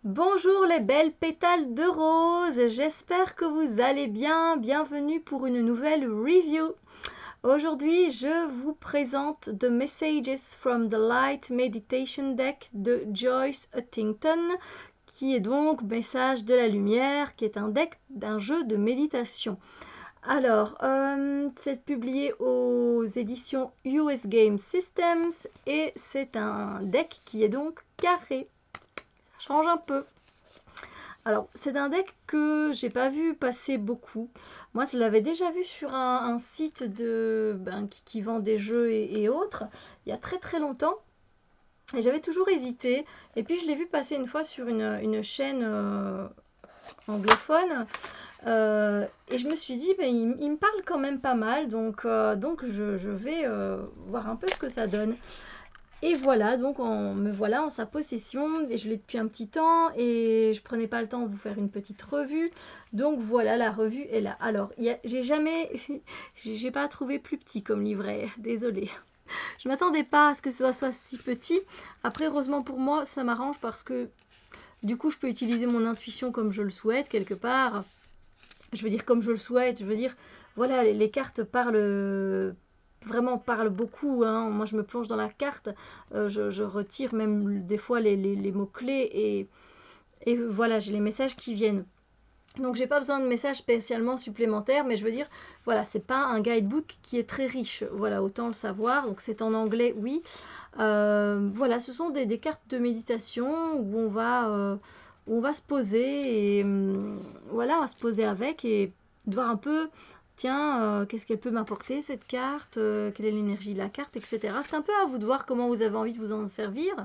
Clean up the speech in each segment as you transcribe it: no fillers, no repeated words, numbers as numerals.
Bonjour les belles pétales de rose, j'espère que vous allez bien. Bienvenue pour une nouvelle review. Aujourd'hui, je vous présente The Messages from the Light Meditation Deck de Joyce Huntington, qui est donc Message de la lumière, qui est un deck d'un jeu de méditation. Alors, c'est publié aux éditions US Game Systems et c'est un deck qui est donc carré. Ça change un peu. Alors, c'est un deck que j'ai pas vu passer beaucoup. Moi, je l'avais déjà vu sur un site qui vend des jeux et autres, il y a très très longtemps. Et j'avais toujours hésité. Et puis, je l'ai vu passer une fois sur une chaîne anglophone. Et je me suis dit, il me parle quand même pas mal. Donc je vais voir un peu ce que ça donne. Et voilà, donc me voilà en sa possession, et je l'ai depuis un petit temps, et je prenais pas le temps de vous faire une petite revue. Donc voilà, la revue est là. Alors, j'ai pas trouvé plus petit comme livret, désolée. Je m'attendais pas à ce que ce soit si petit. Après, heureusement pour moi, ça m'arrange parce que du coup, je peux utiliser mon intuition comme je le souhaite, quelque part. Je veux dire comme je le souhaite, je veux dire, voilà, les cartes parlent vraiment parle beaucoup, hein. Moi, je me plonge dans la carte, je retire même des fois les mots-clés et voilà, j'ai les messages qui viennent. Donc, j'ai pas besoin de messages spécialement supplémentaires, mais je veux dire, voilà, c'est pas un guidebook qui est très riche, voilà, autant le savoir. Donc, c'est en anglais, oui. Voilà, ce sont des cartes de méditation où on va se poser et voilà, on va se poser avec et voir un peu tiens, qu'est-ce qu'elle peut m'apporter cette carte, quelle est l'énergie de la carte, etc. C'est un peu à vous de voir comment vous avez envie de vous en servir.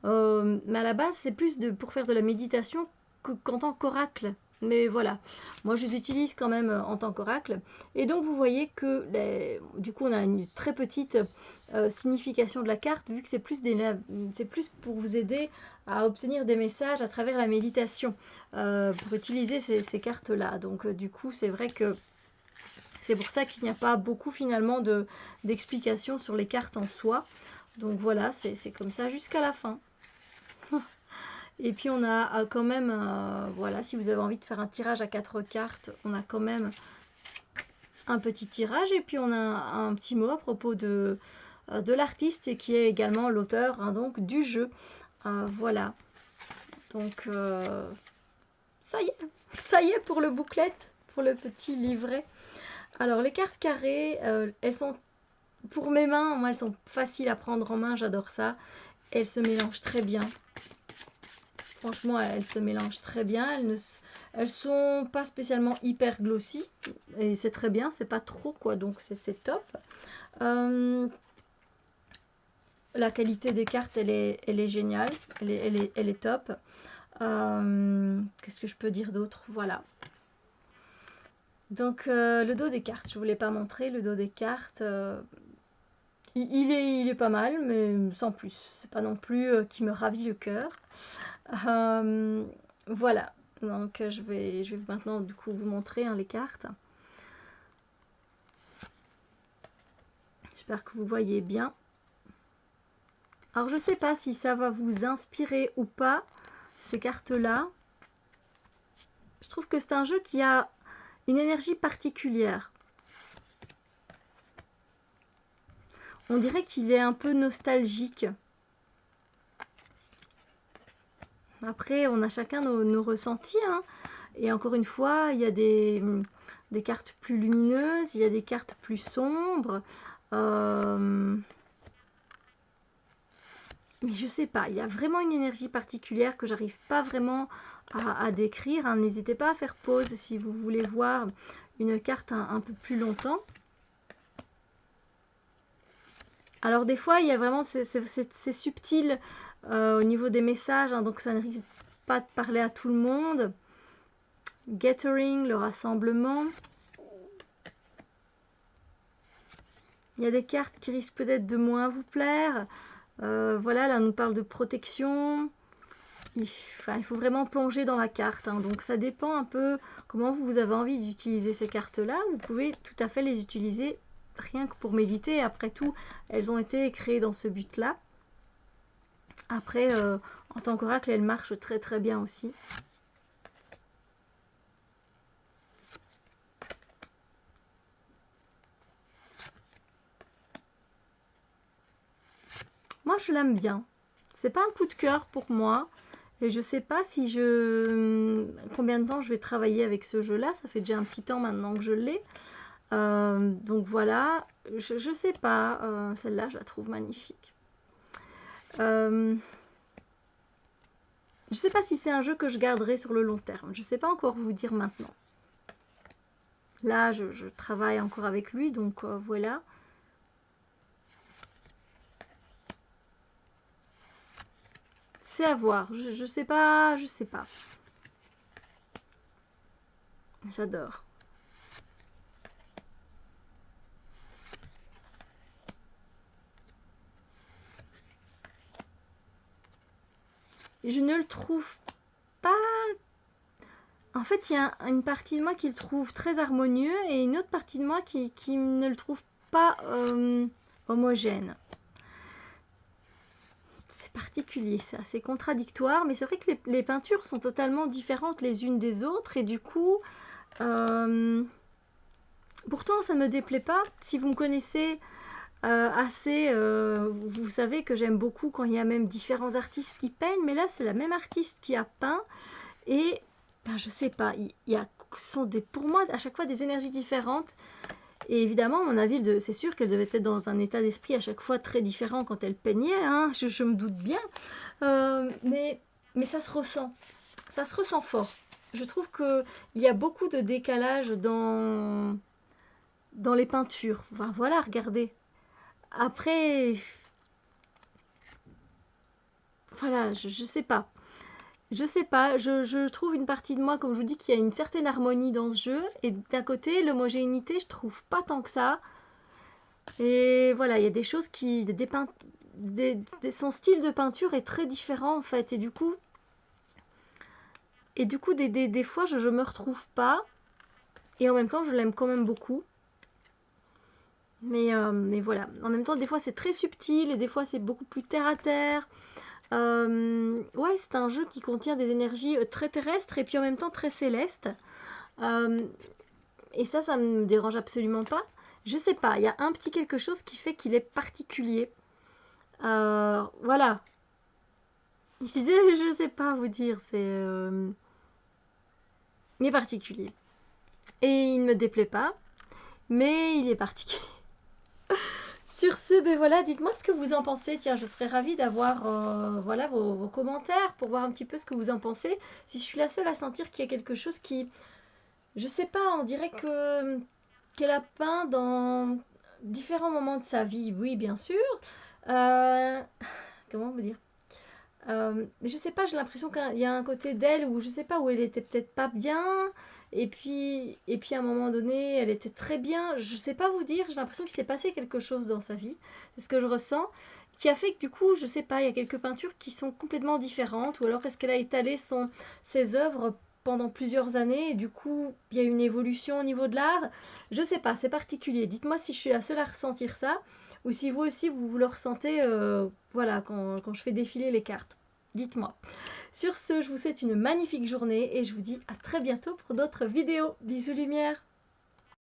Mais à la base, c'est plus pour faire de la méditation qu'en tant qu'oracle. Mais voilà, moi je les utilise quand même en tant qu'oracle. Et donc vous voyez que du coup on a une très petite signification de la carte, vu que c'est plus pour vous aider à obtenir des messages à travers la méditation, pour utiliser ces cartes-là. Donc du coup c'est vrai que c'est pour ça qu'il n'y a pas beaucoup finalement d'explications sur les cartes en soi. Donc voilà, c'est comme ça jusqu'à la fin. Et puis on a quand même, voilà, si vous avez envie de faire un tirage à 4 cartes, on a quand même un petit tirage. Et puis on a un petit mot à propos de l'artiste et qui est également l'auteur donc du jeu. Voilà. Donc ça y est pour le booklet, pour le petit livret. Alors les cartes carrées, elles sont pour mes mains, moi elles sont faciles à prendre en main, j'adore ça. Elles se mélangent très bien. Franchement, elles se mélangent très bien. Elles sont pas spécialement hyper glossy et c'est très bien, c'est pas trop quoi, donc c'est top. La qualité des cartes, elle est géniale, elle est top. Qu'est-ce que je peux dire d'autre? Voilà. Donc le dos des cartes, je ne vous l'ai pas montré, le dos des cartes, il est pas mal, mais sans plus. C'est pas non plus qui me ravit le cœur. Voilà, donc je vais maintenant du coup vous montrer les cartes. J'espère que vous voyez bien. Alors je sais pas si ça va vous inspirer ou pas, ces cartes-là. Je trouve que c'est un jeu qui a une énergie particulière. On dirait qu'il est un peu nostalgique. Après, on a chacun nos ressentis, hein. Et encore une fois, il y a des cartes plus lumineuses, il y a des cartes plus sombres. Mais je sais pas, il y a vraiment une énergie particulière que j'arrive pas vraiment à décrire, hein. N'hésitez pas à faire pause si vous voulez voir une carte un peu plus longtemps. Alors des fois, il y a vraiment, c'est subtil au niveau des messages, hein, donc ça ne risque pas de parler à tout le monde. Gathering, le rassemblement. Il y a des cartes qui risquent peut-être de moins vous plaire. Voilà, là on nous parle de protection. Il faut vraiment plonger dans la carte, hein. Donc ça dépend un peu comment vous avez envie d'utiliser ces cartes-là. Vous pouvez tout à fait les utiliser rien que pour méditer. Après tout, elles ont été créées dans ce but-là. Après, en tant qu'oracle, elle marche très très bien aussi. Moi, je l'aime bien. C'est pas un coup de cœur pour moi. Et je sais pas si combien de temps je vais travailler avec ce jeu-là. Ça fait déjà un petit temps maintenant que je l'ai. Donc voilà. Je sais pas. Celle-là, je la trouve magnifique. Je sais pas si c'est un jeu que je garderai sur le long terme. Je sais pas encore vous dire maintenant. Là, je travaille encore avec lui, donc voilà. C'est à voir. Je sais pas, je sais pas. J'adore. Et je ne le trouve pas. En fait, il y a une partie de moi qui le trouve très harmonieux et une autre partie de moi qui ne le trouve pas homogène. C'est particulier, c'est assez contradictoire, mais c'est vrai que les peintures sont totalement différentes les unes des autres et du coup, pourtant ça ne me déplaît pas. Si vous me connaissez assez, vous savez que j'aime beaucoup quand il y a même différents artistes qui peignent, mais là c'est la même artiste qui a peint et ben, je sais pas, sont pour moi à chaque fois des énergies différentes. Et évidemment, à mon avis, c'est sûr qu'elle devait être dans un état d'esprit à chaque fois très différent quand elle peignait, hein, je me doute bien. Mais ça se ressent. Ça se ressent fort. Je trouve qu'il y a beaucoup de décalage dans les peintures. Enfin, voilà, regardez. Après, voilà, je sais pas. Je sais pas, je trouve une partie de moi, comme je vous dis, qu'il y a une certaine harmonie dans ce jeu. Et d'un côté, l'homogénéité, je trouve pas tant que ça. Et voilà, il y a des choses qui... son style de peinture est très différent en fait. Et du coup des fois, je me retrouve pas. Et en même temps, je l'aime quand même beaucoup. Mais voilà, en même temps, des fois, c'est très subtil et des fois, c'est beaucoup plus terre à terre. Ouais, c'est un jeu qui contient des énergies très terrestres et puis en même temps très célestes. Euh, et ça me dérange absolument pas. Je sais pas, il y a un petit quelque chose qui fait qu'il est particulier. Voilà. Je sais pas vous dire, il est particulier. Et il ne me déplaît pas, mais il est particulier. Sur ce, ben voilà, dites-moi ce que vous en pensez. Tiens, je serais ravie d'avoir voilà, vos commentaires pour voir un petit peu ce que vous en pensez. Si je suis la seule à sentir qu'il y a quelque chose qui, je sais pas, on dirait qu'elle a peint dans différents moments de sa vie. Oui, bien sûr. Euh, Comment vous dire? Mais je sais pas, j'ai l'impression qu'il y a un côté d'elle où je sais pas, où elle était peut-être pas bien, et puis à un moment donné, elle était très bien. Je sais pas vous dire, j'ai l'impression qu'il s'est passé quelque chose dans sa vie, c'est ce que je ressens, qui a fait que du coup, je sais pas, il y a quelques peintures qui sont complètement différentes, ou alors est-ce qu'elle a étalé ses œuvres pendant plusieurs années, et du coup, il y a une évolution au niveau de l'art. Je sais pas, c'est particulier. Dites-moi si je suis la seule à ressentir ça, ou si vous aussi vous le ressentez, voilà, quand je fais défiler les cartes. Dites-moi. Sur ce, je vous souhaite une magnifique journée et je vous dis à très bientôt pour d'autres vidéos. Bisous lumière!